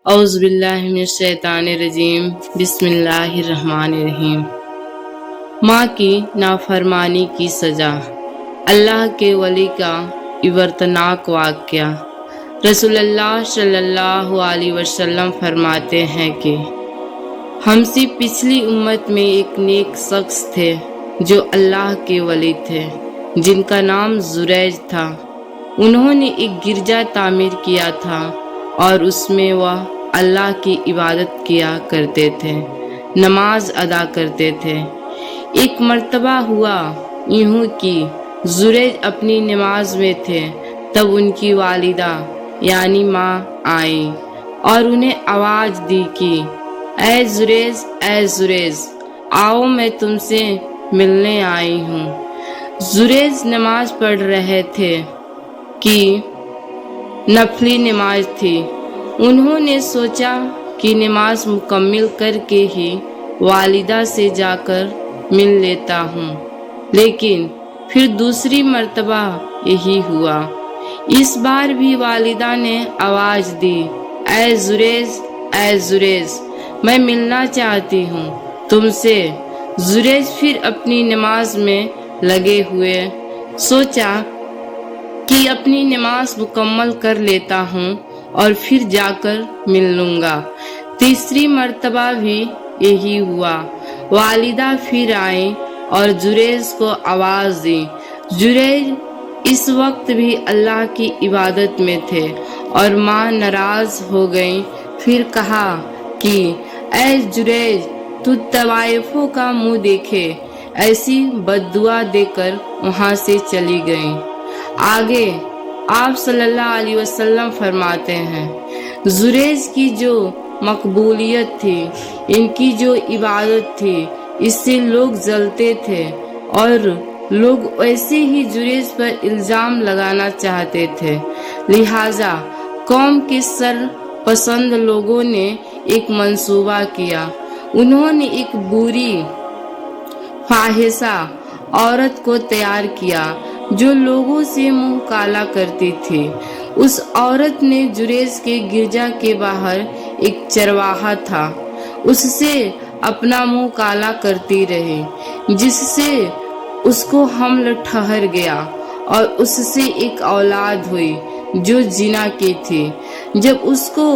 اعوذ باللہ من الشیطان الرجیم، بسم اللہ الرحمن الرحیم۔ ماں کی نافرمانی کی سزا، اللہ کے ولی کا عبرتناک واقعہ۔ رسول اللہ صلی اللہ علیہ وسلم فرماتے ہیں کہ ہم سے پچھلی امت میں ایک نیک شخص تھے جو اللہ کے ولی تھے، جن کا نام زریج تھا۔ انہوں نے ایک گرجا تعمیر کیا تھا اور اس میں وہ اللہ کی عبادت کیا کرتے تھے، نماز ادا کرتے تھے۔ ایک مرتبہ ہوا یوں کہ زریج اپنی نماز میں تھے، تب ان کی والدہ یعنی ماں آئیں اور انہیں آواز دی کہ اے زریج، اے زریج، آؤ میں تم سے ملنے آئی ہوں۔ زریج نماز پڑھ رہے تھے کہ نفلی نماز تھی۔ انہوں نے سوچا کہ نماز مکمل کر کے ہی والدہ سے جا کر مل لیتا ہوں، لیکن پھر دوسری مرتبہ یہی ہوا۔ اس بار بھی والدہ نے آواز دی، اے زریج، اے زریج، میں ملنا چاہتی ہوں تم سے۔ زریج پھر اپنی نماز میں لگے ہوئے سوچا کہ اپنی نماز مکمل کر لیتا ہوں اور پھر جا کر مل لوں گا۔ تیسری مرتبہ بھی یہی ہوا۔ والدہ پھر آئیں اور زریج کو آواز دی۔ زریج اس وقت بھی اللہ کی عبادت میں تھے اور ماں ناراض ہو گئیں۔ پھر کہا کہ اے زریج، تو طوائفوں کا منہ دیکھے۔ ایسی بد دعا دے کر وہاں سے چلی گئیں۔ آگے آپ صلی اللہ علیہ وسلم فرماتے ہیں، زریج کی جو مقبولیت تھی، ان کی جو عبادت تھی، اس سے لوگ جلتے تھے اور لوگ ایسے ہی زریج پر الزام لگانا چاہتے تھے۔ لہٰذا قوم کے سر پسند لوگوں نے ایک منصوبہ کیا۔ انہوں نے ایک بری فاحشہ عورت کو تیار کیا جو لوگوں سے منہ کالا کرتی تھی۔ اس عورت نے زریج کے گرجا کے باہر ایک چرواہا تھا، اس سے اپنا منہ کالا کرتی رہی، جس سے اس کو حمل ٹھہر گیا اور اس سے ایک اولاد ہوئی جو زنا کی تھی۔ جب اس کو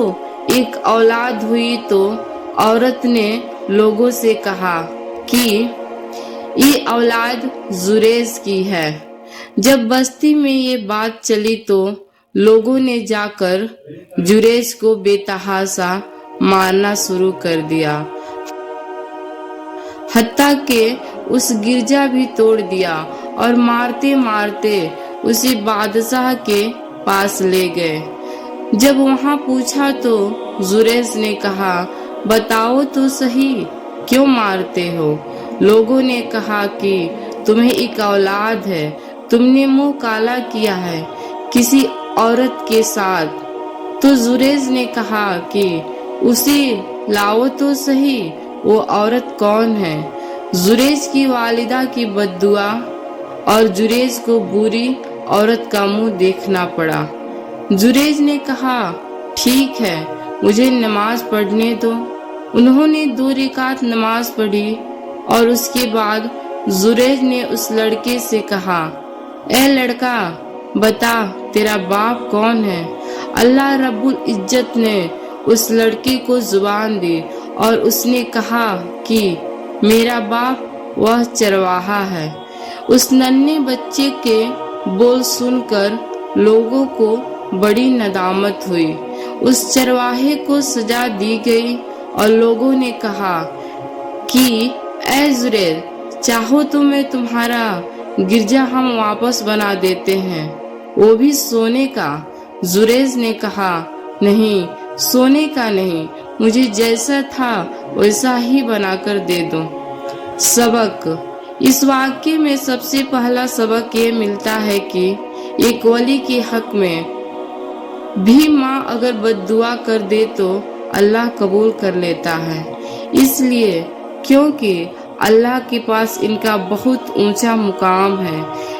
ایک اولاد ہوئی تو عورت نے لوگوں سے کہا کہ یہ اولاد زریج کی ہے۔ جب بستی میں یہ بات چلی تو لوگوں نے جا کر زریج کو بے تحاشا مارنا شروع کر دیا، حتیٰ کہ اس گرجا بھی توڑ دیا اور مارتے مارتے اسے بادشاہ کے پاس لے گئے۔ جب وہاں پوچھا تو زریج نے کہا، بتاؤ تو صحیح، کیوں مارتے ہو؟ لوگوں نے کہا کہ تمہیں ایک اولاد ہے، تم نے منہ کالا کیا ہے کسی عورت کے ساتھ۔ تو زریج نے کہا کہ اسے لاؤ تو صحیح، وہ عورت کون ہے؟ زریج کی والدہ کی بد دعا اور زریج کو بری عورت کا منہ دیکھنا پڑا۔ زریج نے کہا، ٹھیک ہے، مجھے نماز پڑھنے دو۔ انہوں نے 2 رکعت نماز پڑھی اور اس کے بعد زریج نے اس لڑکے سے کہا، اے لڑکا، بتا تیرا باپ کون ہے؟ اللہ رب العزت نے اس لڑکے کو زبان دی اور اس نے کہا کہ میرا باپ وہ چرواہا ہے۔ اس ننھے بچے کے بول سن کر لوگوں کو بڑی ندامت ہوئی۔ اس چرواہے کو سزا دی گئی اور لوگوں نے کہا کہ اے زریج، چاہو تو میں تمہارا گرجا ہم واپس بنا دیتے ہیں، وہ بھی سونے کا۔ زریج نے کہا، نہیں، سونے کا نہیں، مجھے جیسا تھا ویسا ہی بنا کر دے دو۔ سبق: اس واقعے میں سب سے پہلا سبق یہ ملتا ہے کہ ایک ولی کے حق میں بھی ماں اگر بد دعا کر دے تو اللہ قبول کر لیتا ہے، اس لیے کیونکہ اللہ کے پاس ان کا بہت اونچا مقام ہے۔